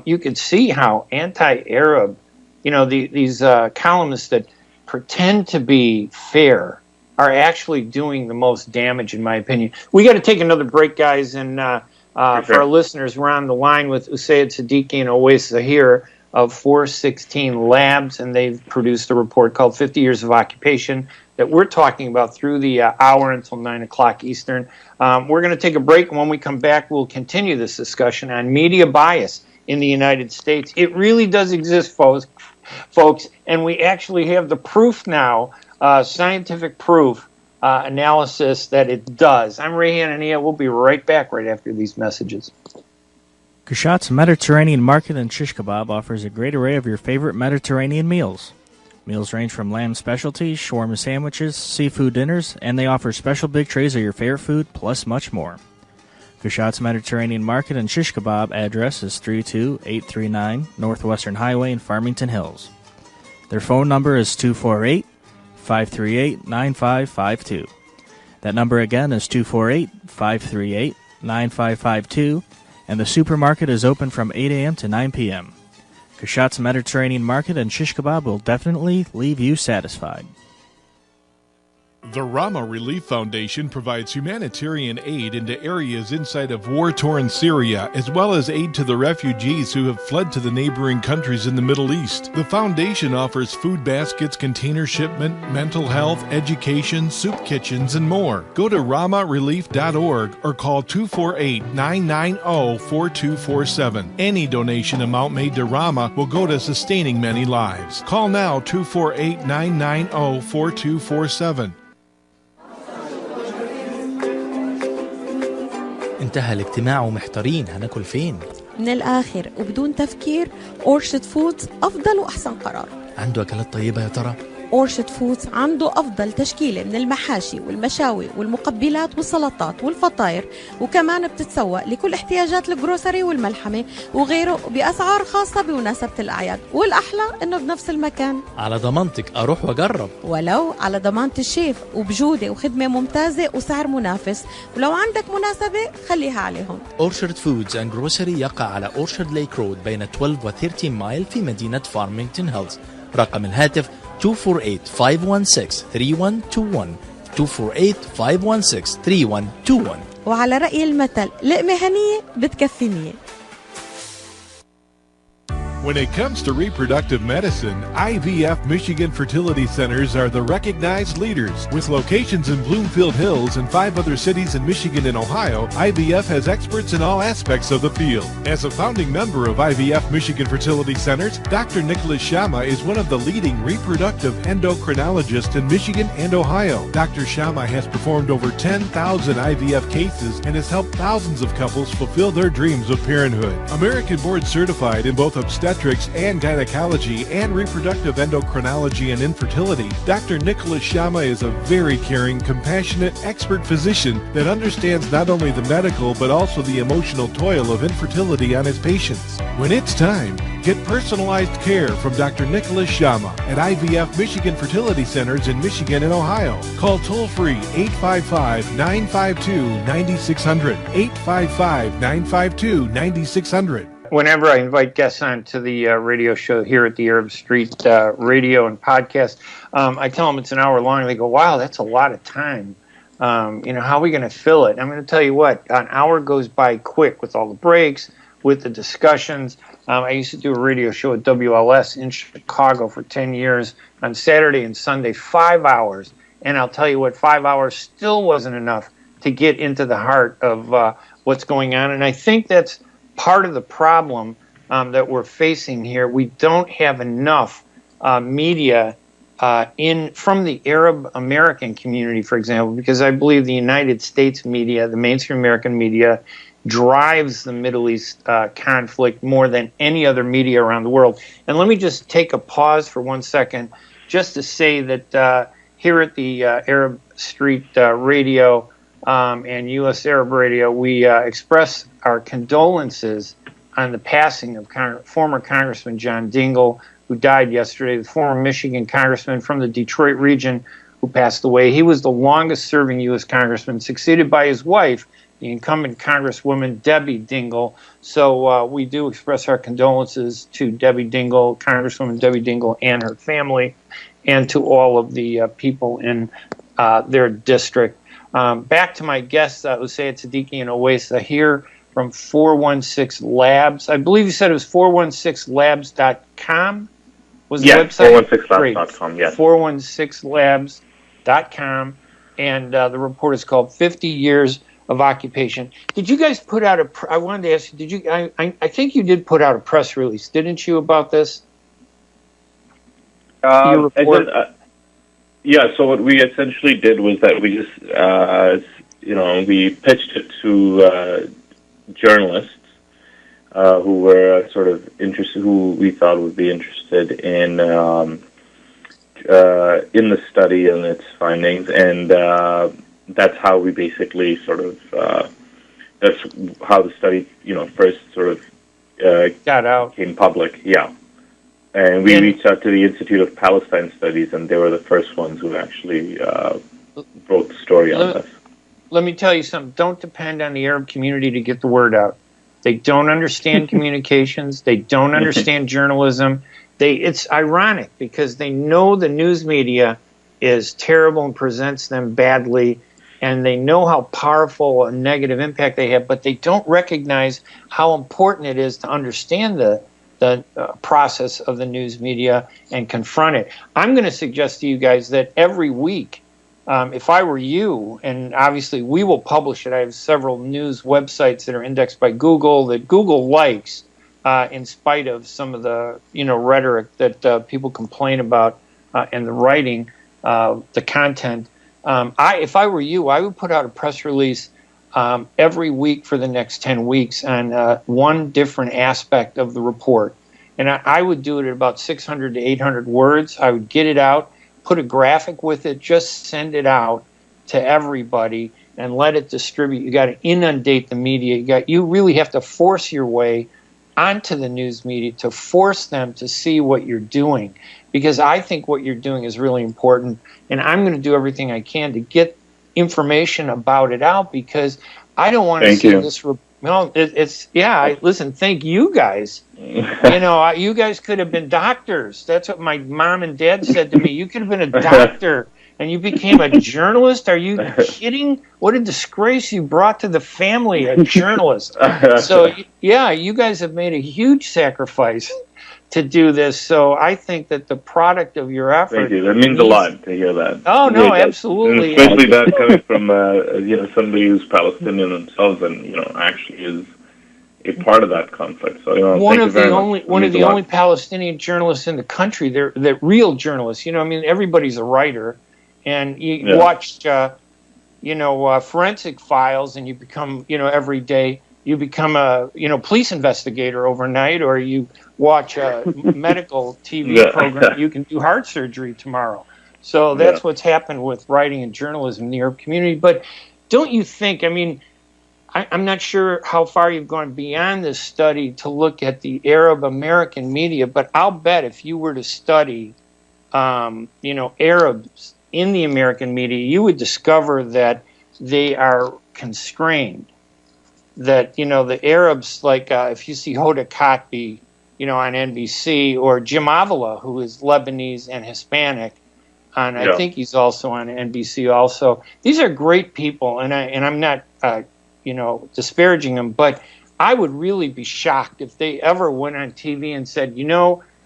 you could see how anti-Arab, these columnists that pretend to be fair are actually doing the most damage, in my opinion. We got to take another break, guys, and for our listeners, we're on the line with Usayd Siddiqui and Owais Zahir of 416 Labs, and they've produced a report called 50 Years of Occupation that we're talking about through the hour until 9 o'clock Eastern. We're going to take a break, and when we come back, we'll continue this discussion on media bias in the United States. It really does exist, folks, and we actually have the proof now, scientific proof, analysis that it does. I'm Ray Hanania. We'll be right back right after these messages. Kushat's Mediterranean Market in Shish Kebab offers a great array of your favorite Mediterranean meals. Meals range from lamb specialties, shawarma sandwiches, seafood dinners, and they offer special big trays of your favorite food, plus much more. Kushat's Mediterranean Market in Shish Kebab address is 32839 Northwestern Highway in Farmington Hills. Their phone number is 248-538-9552. That number again is 248-538-9552, and the supermarket is open from 8 a.m. to 9 p.m. Kushat's Mediterranean Market and Shish Kebab will definitely leave you satisfied. The Rama Relief Foundation provides humanitarian aid into areas inside of war-torn Syria, as well as aid to the refugees who have fled to the neighboring countries in the Middle East. The foundation offers food baskets, container shipment, mental health, education, soup kitchens, and more. Go to ramarelief.org or call 248-990-4247. Any donation amount made to Rama will go to sustaining many lives. Call now 248-990-4247. انتهى الاجتماع ومحتارين هناكل فين؟ من الآخر وبدون تفكير أورشد فودز أفضل وأحسن قرار. عنده أكلات طيبة يا ترى؟ أورشد فودز عنده أفضل تشكيلة من المحاشي والمشاوي والمقبلات والسلطات والفطاير، وكمان بتتسوق لكل احتياجات الجروسري والملحمة وغيره بأسعار خاصة بمناسبة الأعياد، والأحلى إنه بنفس المكان. على ضمانتك أروح وأجرب. ولو على ضمانة الشيف، وبجودة وخدمة ممتازة وسعر منافس، ولو عندك مناسبة خليها عليهم. أورشارد فودز أند جروسري يقع على أورشارد ليك رود بين 12 و 13 مايل في مدينة فارمينغتون هيلز. رقم الهاتف 248-516-3121 248-516-3121. وعلى رأي المثل لقمة هنية بتكفي 100. When it comes to reproductive medicine, IVF Michigan Fertility Centers are the recognized leaders. With locations in Bloomfield Hills and 5 other cities in Michigan and Ohio, IVF has experts in all aspects of the field. As a founding member of IVF Michigan Fertility Centers, Dr. Nicholas Shama is one of the leading reproductive endocrinologists in Michigan and Ohio. Dr. Shama has performed over 10,000 IVF cases and has helped thousands of couples fulfill their dreams of parenthood. American board certified in both obstetrics and gynecology and reproductive endocrinology and infertility, Dr. Nicholas Shama is a very caring, compassionate, expert physician that understands not only the medical but also the emotional toil of infertility on his patients. When it's time, get personalized care from Dr. Nicholas Shama at IVF Michigan Fertility Centers in Michigan and Ohio. Call toll-free 855-952-9600, 855-952-9600. Whenever I invite guests on to the radio show here at the Arab Street Radio and Podcast, I tell them it's an hour long. They go, wow, that's a lot of time. How are we going to fill it? I'm going to tell you what, an hour goes by quick with all the breaks, with the discussions. I used to do a radio show at WLS in Chicago for 10 years on Saturday and Sunday, 5 hours. And I'll tell you what, 5 hours still wasn't enough to get into the heart of what's going on. And I think that's part of the problem that we're facing here. We don't have enough media from the Arab American community, for example, because I believe the United States media, the mainstream American media, drives the Middle East conflict more than any other media around the world. And let me just take a pause for 1 second just to say that, here at the Arab Street Radio and U.S. Arab Radio, we express our condolences on the passing of former Congressman John Dingell, who died yesterday, the former Michigan congressman from the Detroit region who passed away. He was the longest-serving U.S. congressman, succeeded by his wife, the incumbent Congresswoman Debbie Dingell. So we do express our condolences to Debbie Dingell, Congresswoman Debbie Dingell, and her family, and to all of the people in their district. Back to my guests, Usayd Siddiqui and Owais here from 416 Labs. I believe you said it was 416labs.com was the website? 416labs.com, yes. 416labs.com, and the report is called 50 Years of Occupation. Did you guys put out I wanted to ask you, did you, I think you did put out a press release, didn't you, about this? I did, yeah, so what we essentially did was that we just, we pitched it to journalists who were sort of interested, who we thought would be interested in the study and its findings, and that's how we basically sort of, that's how the study, first sort of got out, came public, yeah. And we reached out to the Institute of Palestine Studies, and they were the first ones who actually wrote the story on this. Let me tell you something. Don't depend on the Arab community to get the word out. They don't understand communications. They don't understand journalism. It's ironic because they know the news media is terrible and presents them badly, and they know how powerful a negative impact they have, but they don't recognize how important it is to understand the process of the news media and confront it. I'm going to suggest to you guys that every week, if I were you, and obviously we will publish it, I have several news websites that are indexed by Google that Google likes, in spite of some of the rhetoric that people complain about and the writing, the content. If I were you, I would put out a press release every week for the next 10 weeks on one different aspect of the report. And I would do it at about 600 to 800 words. I would get it out, put a graphic with it, just send it out to everybody and let it distribute. You got to inundate the media. You really have to force your way onto the news media to force them to see what you're doing, because I think what you're doing is really important, and I'm going to do everything I can to get information about it out, because I don't want to see this. Listen, thank you guys. You guys could have been doctors. That's what my mom and dad said to me. You could have been a doctor and you became a journalist. Are you kidding? What a disgrace you brought to the family, a journalist. So yeah, you guys have made a huge sacrifice to do this. So I think that the product of your effort. Thank you. That means a lot to hear that. Oh no, absolutely. And especially that coming from somebody who's Palestinian themselves and actually is a part of that conflict. So one of the only Palestinian journalists in the country. They're real journalists. Everybody's a writer, and you watched Forensic Files, and you become every day. You become a police investigator overnight, or you watch a medical TV program. You can do heart surgery tomorrow. So that's what's happened with writing and journalism in the Arab community. But don't you think? I'm not sure how far you've gone beyond this study to look at the Arab American media, but I'll bet if you were to study, Arabs in the American media, you would discover that they are constrained. That the Arabs, like if you see Hoda Kotb, on NBC, or Jim Avila, who is Lebanese and Hispanic, and I think he's also on NBC. Also, these are great people, and I'm not disparaging them, but I would really be shocked if they ever went on TV and said,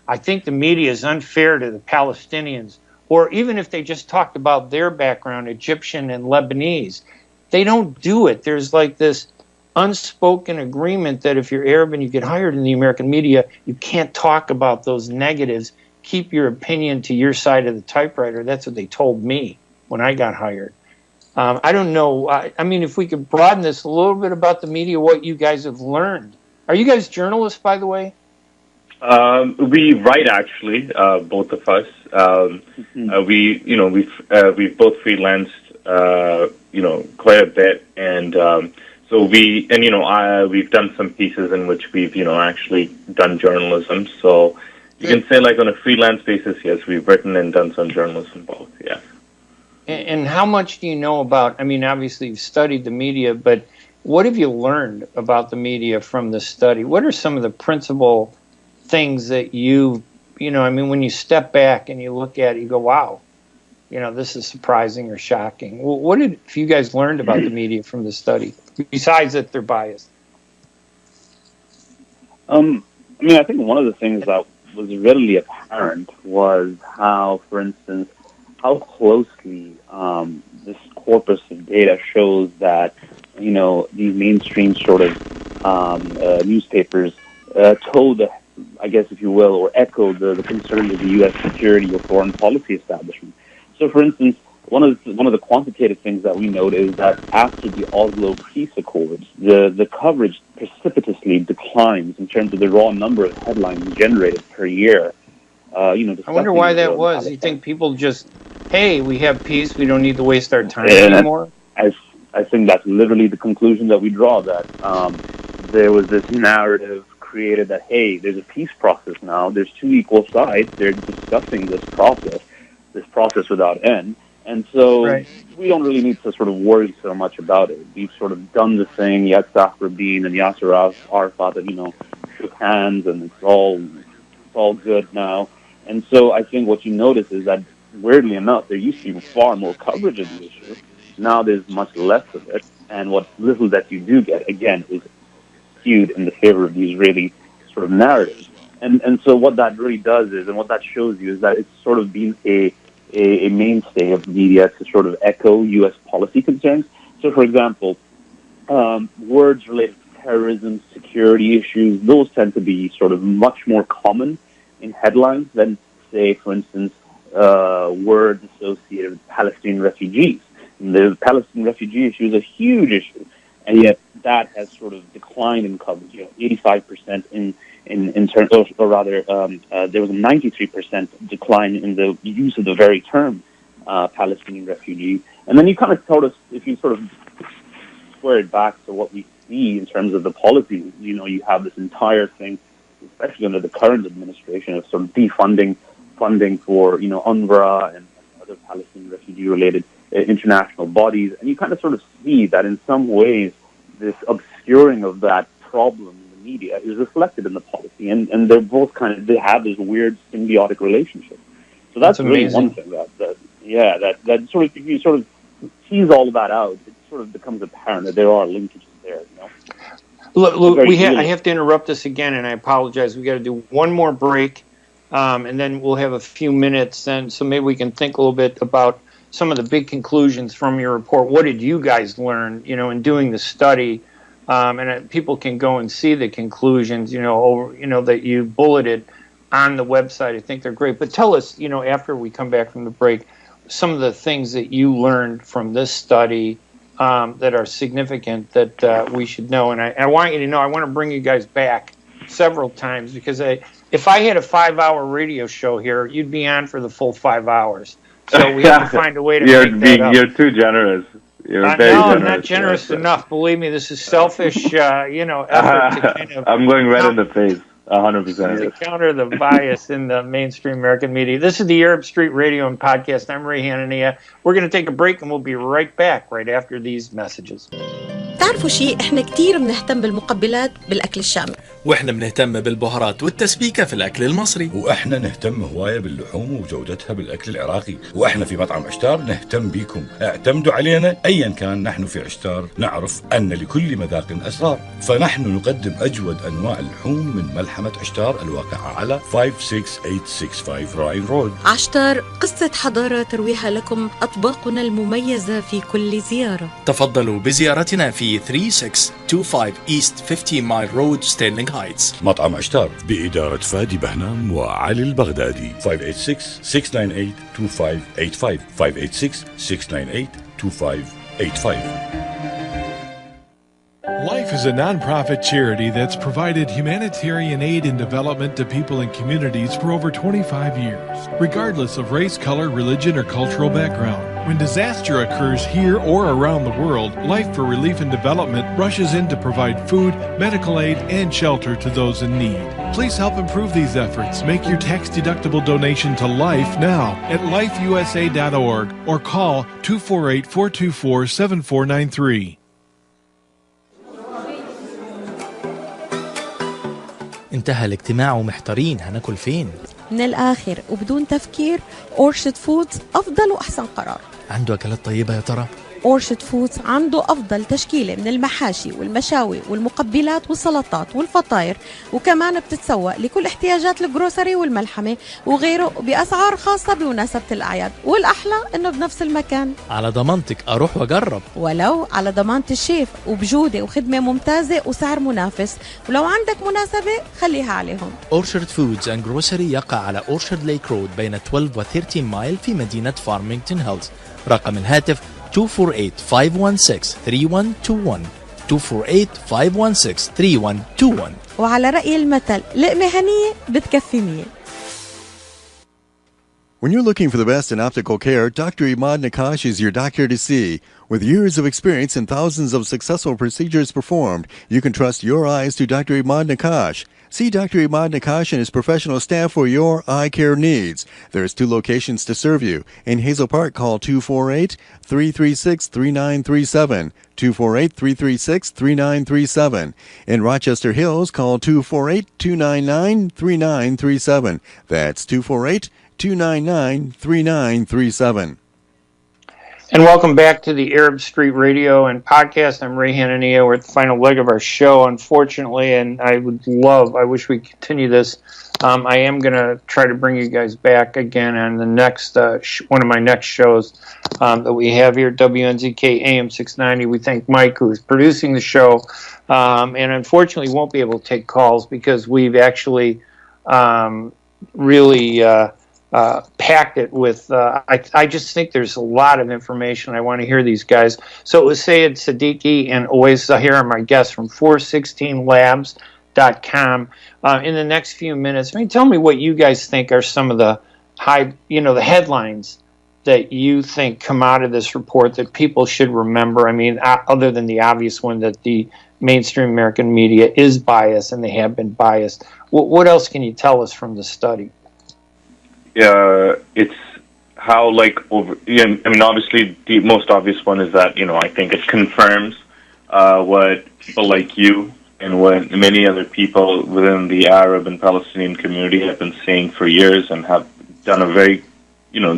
I think the media is unfair to the Palestinians, or even if they just talked about their background, Egyptian and Lebanese. They don't do it. There's like this unspoken agreement that if you're Arab and you get hired in the American media, you can't talk about those negatives. Keep your opinion to your side of the typewriter. That's what they told me when I got hired. I don't know. If we could broaden this a little bit about the media, what you guys have learned. Are you guys journalists, by the way? We write actually, both of us. We've both freelanced, quite a bit, and we've done some pieces in which we've, actually done journalism. So you can say, like, on a freelance basis, yes, we've written and done some journalism both. Yes. And how much do you know about? I mean, obviously you've studied the media, but what have you learned about the media from the study? What are some of the principal things that when you step back and you look at it, you go, wow, this is surprising or shocking. What have you guys learned about the media from the study, besides that they're biased? I think one of the things that was readily apparent was how, for instance, how closely this corpus of data shows that, these mainstream sort of newspapers told, I guess, if you will, or echoed the concerns of the U.S. security or foreign policy establishment. So, for instance, one of the quantitative things that we note is that after the Oslo Peace Accords, the coverage precipitously declines in terms of the raw number of headlines generated per year. I wonder why that was. You think people just, hey, we have peace, we don't need to waste our time anymore? I think that's literally the conclusion that we draw, that there was this narrative created that, hey, there's a peace process now, there's two equal sides, they're discussing this process without end, and so we don't really need to sort of worry so much about it. We've sort of done the thing. Yitzhak Rabin and Yasser Arafat, shook hands, and it's all good now. And so I think what you notice is that, weirdly enough, there used to be far more coverage of the issue. Now there's much less of it, and what little that you do get, again, is skewed in the favor of these really sort of narratives. And so what that really does is, and what that shows you, is that it's sort of been a mainstay of media to sort of echo U.S. policy concerns. So, for example, words related to terrorism, security issues, those tend to be sort of much more common in headlines than, say, for instance, words associated with Palestinian refugees. And the Palestinian refugee issue is a huge issue, and yet that has sort of declined in coverage. 85% in terms, or rather, there was a 93% decline in the use of the very term Palestinian refugee. And then you kind of if you sort of square it back to what we see in terms of the policy, you have this entire thing, especially under the current administration, of sort of defunding funding for, UNRWA and other Palestinian refugee-related international bodies. And you kind of sort of see that in some ways this obscuring of that problem in the media is reflected in the policy. And they're both they have this weird symbiotic relationship. So that's really one thing that sort of, if you sort of tease all of that out, it sort of becomes apparent that there are linkages there, Look, I have to interrupt this again, and I apologize. We got to do one more break, and then we'll have a few minutes, and so maybe we can think a little bit about some of the big conclusions from your report. What did you guys learn, in doing the study? And people can go and see the conclusions, that you bulleted on the website. I think they're great. But tell us, after we come back from the break, some of the things that you learned from this study that are significant that we should know. And I want you to know, I want to bring you guys back several times, because if I had a 5-hour radio show here, you'd be on for the full 5 hours. So we have to find a way to make that up. You're too generous. You're very generous. I'm not generous enough. Believe me, this is selfish, effort to kind of... I'm going red in the face, 100%. To counter the bias in the mainstream American media. This is the Arab Street Radio and Podcast. I'm Ray Hanania. We're going to take a break, and we'll be right back right after these messages. تعرفوا شيء، احنا كتير بنهتم بالمقبلات بالأكل الشامي، واحنا بنهتم بالبهارات والتسبيكة في الأكل المصري، واحنا نهتم هواية باللحوم وجودتها بالأكل العراقي، واحنا في مطعم عشتار نهتم بيكم، اعتمدوا علينا أيا كان. نحن في عشتار نعرف أن لكل مذاق أسرار، فنحن نقدم أجود أنواع اللحوم من ملحمة عشتار الواقعة على 56865 راين رود. عشتار، قصة حضارة ترويها لكم أطباقنا المميزة في كل زيارة. تفضلوا بزيارتنا في 3625 East 50 Mile Road, Sterling Heights. مطعم عشتار بإدارة فادي بهنام وعلي البغدادي. 586-698-2585 586-698-2585. Life is a nonprofit charity that's provided humanitarian aid and development to people and communities for over 25 years, regardless of race, color, religion, or cultural background. When disaster occurs here or around the world, Life for Relief and Development rushes in to provide food, medical aid, and shelter to those in need. Please help improve these efforts. Make your tax-deductible donation to Life now at lifeusa.org or call 248-424-7493. انتهى الاجتماع ومحتارين هناكل فين. من الآخر وبدون تفكير أورشد فودز أفضل وأحسن قرار. عنده أكلات طيبة يا ترى؟ أورشد فودز عنده أفضل تشكيلة من المحاشي والمشاوي والمقبلات والسلطات والفطاير، وكمان بتتسوق لكل احتياجات الجروسري والملحمة وغيره بأسعار خاصة بمناسبة الأعياد، والأحلى إنه بنفس المكان. على ضمانتك أروح وأجرب. ولو على ضمانة الشيف، وبجودة وخدمة ممتازة وسعر منافس، ولو عندك مناسبة خليها عليهم. أورشارد فودز أند جروسري يقع على أورشارد ليك رود بين 12 و 13 مايل في مدينة فارمينغتون هيلز. رقم الهاتف 248-516-3121 248-516-3121. وعلى رأي المثل لقمة هنية بتكفي 100. When you're looking for the best in optical care, Dr. Imad Nakash is your doctor to see. With years of experience and thousands of successful procedures performed, you can trust your eyes to Dr. Imad Nakash. See Dr. Imad Nakash and his professional staff for your eye care needs. There's 2 locations to serve you. In Hazel Park, call 248-336-3937. 248-336-3937. In Rochester Hills, call 248-299-3937. That's 248-299-3937. And welcome back to the Arab Street Radio and podcast. I'm Ray Hanania. We're at the final leg of our show, unfortunately, and I wish we could continue this. I am going to try to bring you guys back again on the next, one of my next shows that we have here at WNZK AM 690. We thank Mike, who is producing the show, and unfortunately won't be able to take calls because we've actually really packed it with, I just think there's a lot of information. I want to hear these guys. So it was Sayed Siddiqui and Awais Zahir are my guests from 416labs.com. In the next few minutes, tell me what you guys think are some of the the headlines that you think come out of this report that people should remember. Other than the obvious one that the mainstream American media is biased and they have been biased. What else can you tell us from the study? It's how, obviously the most obvious one is that, I think it confirms what people like you and what many other people within the Arab and Palestinian community have been saying for years and have done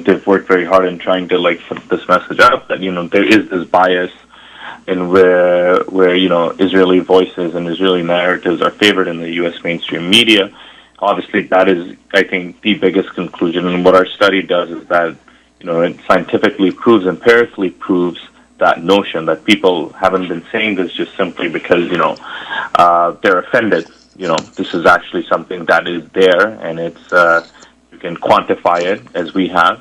they've worked very hard in trying to, put this message out that, there is this bias in where Israeli voices and Israeli narratives are favored in the U.S. mainstream media. Obviously, that is, I think, the biggest conclusion. And what our study does is that, it scientifically proves, empirically proves that notion that people haven't been saying this just simply because, they're offended. This is actually something that is there, and it's, you can quantify it as we have.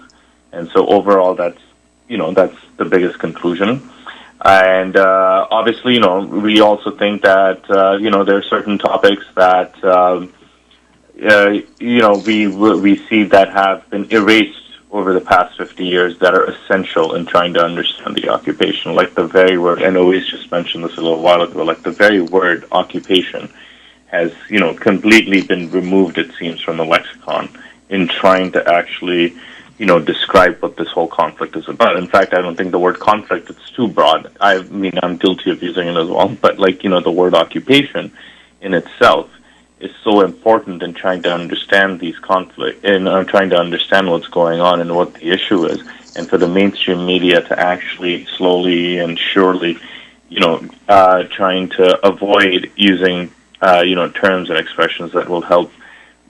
And so overall, that's the biggest conclusion. And obviously, we also think that, there are certain topics that, we see that have been erased over the past 50 years that are essential in trying to understand the occupation. Like the very word, and Awais just mentioned this a little while ago, like the very word occupation has, completely been removed, it seems, from the lexicon in trying to actually, describe what this whole conflict is about. In fact, I don't think the word conflict, it's too broad. I'm guilty of using it as well, but the word occupation in itself is so important in trying to understand these conflicts and trying to understand what's going on and what the issue is, and for the mainstream media to actually slowly and surely, trying to avoid using, terms and expressions that will help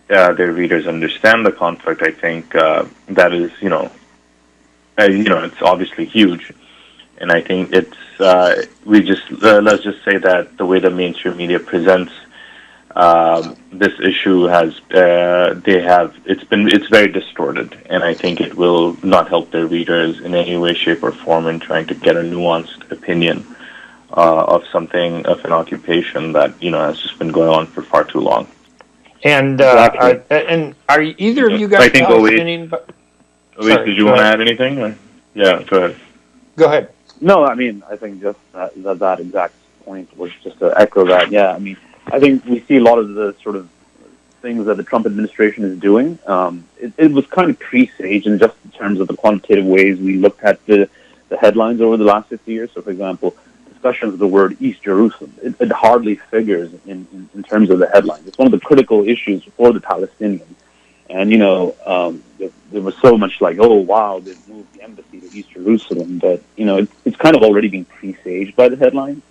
their readers understand the conflict. I think that is, it's obviously huge, and I think it's let's just say that the way the mainstream media presents this issue it's very distorted, and I think it will not help their readers in any way, shape, or form in trying to get a nuanced opinion of something, of an occupation that, has just been going on for far too long. And are either of you guys I think Palestinian? Oais, did you want to add anything? Or? Yeah, go ahead. Go ahead. No, I mean, I think just that exact point was just to echo that. Yeah, I mean, I think we see a lot of the sort of things that the Trump administration is doing. It was kind of presaged in just in terms of the quantitative ways we looked at the headlines over the last 50 years. So, for example, discussions of the word East Jerusalem, it hardly figures in terms of the headlines. It's one of the critical issues for the Palestinians. And, there was so much like, oh, wow, they've moved the embassy to East Jerusalem. But, it's kind of already been presaged by the headlines.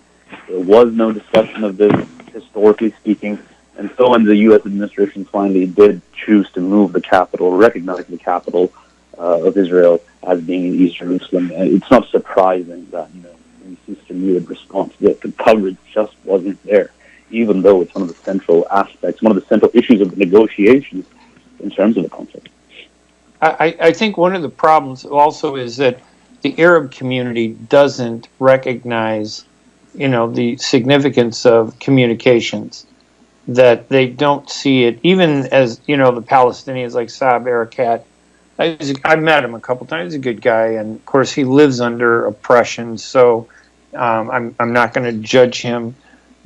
There was no discussion of this, historically speaking. And so when the U.S. administration finally did choose to move the capital, recognize the capital of Israel as being in East Jerusalem, it's not surprising that, in the Eastern Europe response, that the coverage just wasn't there, even though it's one of the central aspects, one of the central issues of the negotiations in terms of the conflict. I think one of the problems also is that the Arab community doesn't recognize, the significance of communications, that they don't see it, even as, the Palestinians like Saeb Erekat. I met him a couple times. He's a good guy, and of course he lives under oppression, so I'm not going to judge him.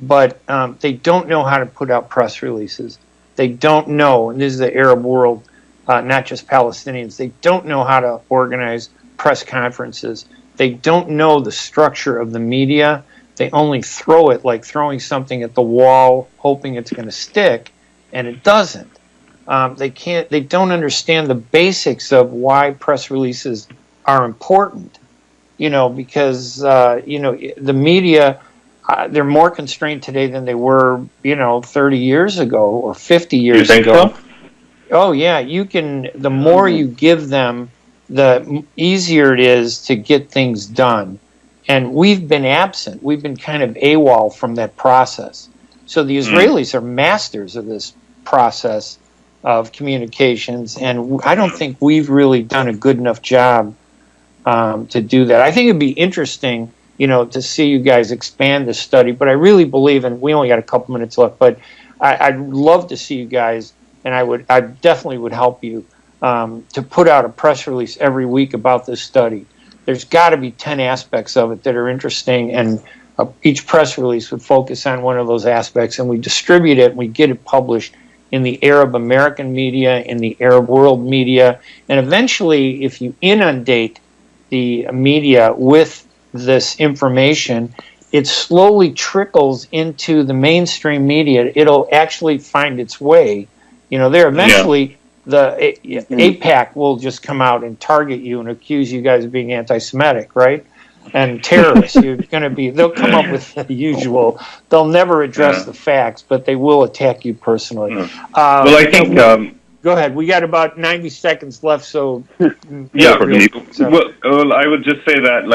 But they don't know how to put out press releases. They don't know, and this is the Arab world, not just Palestinians, they don't know how to organize press conferences. They don't know the structure of the media. They only throw it like throwing something at the wall, hoping it's going to stick, and it doesn't. They don't understand the basics of why press releases are important, because, the media, they're more constrained today than they were, 30 years ago or 50 years ago. You think so? Oh, yeah. The more you give them, the easier it is to get things done. And we've been absent. We've been kind of AWOL from that process. So the Israelis are masters of this process of communications, and I don't think we've really done a good enough job to do that. I think it'd be interesting, to see you guys expand this study, but I really believe, and we only got a couple minutes left, but I'd love to see you guys, and I definitely would help you to put out a press release every week about this study. There's got to be 10 aspects of it that are interesting, and each press release would focus on one of those aspects, and we distribute it and we get it published in the Arab American media, in the Arab world media, and eventually, if you inundate the media with this information, it slowly trickles into the mainstream media. It'll actually find its way. There eventually, the AIPAC will just come out and target you and accuse you guys of being anti-Semitic, right? And terrorists. They'll come up with the usual. They'll never address the facts, but they will attack you personally. Well, I think. Go ahead. We got about 90 seconds left, so. Yeah. Well, I would just say that,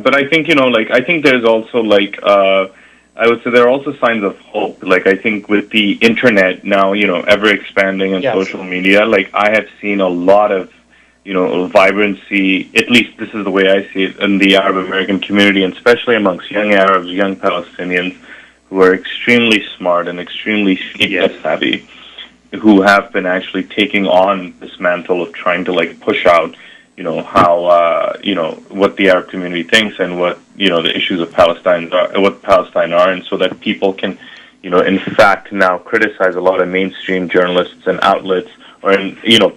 but I think, I think there's also, I would say there are also signs of hope. I think with the internet now, ever expanding and social media, I have seen a lot of, vibrancy, at least this is the way I see it, in the Arab American community, and especially amongst young Arabs, young Palestinians, who are extremely smart and extremely media savvy, who have been actually taking on this mantle of trying to push out, how what the Arab community thinks and what the issues of Palestine are, what Palestine are, and so that people can, in fact, now criticize a lot of mainstream journalists and outlets or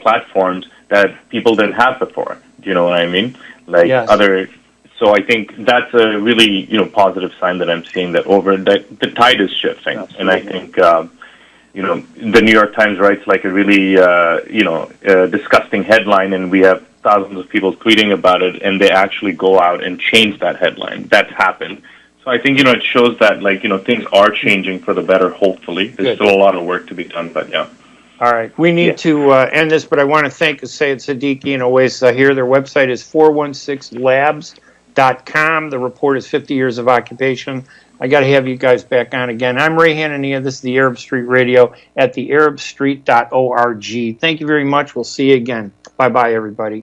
platforms that people didn't have before. Do you know what I mean? So I think that's a really positive sign that I'm seeing that the tide is shifting, and I think. The New York Times writes a really, disgusting headline, and we have thousands of people tweeting about it, and they actually go out and change that headline. That's happened. So I think, it shows that, things are changing for the better, hopefully. There's still a lot of work to be done, but yeah. All right. We need to end this, but I want to thank Sayed Siddiqui and Oais here. Their website is 416labs.com. The report is 50 Years of Occupation. I got to have you guys back on again. I'm Ray Hanania. This is the Arab Street Radio at thearabstreet.org. Thank you very much. We'll see you again. Bye-bye, everybody.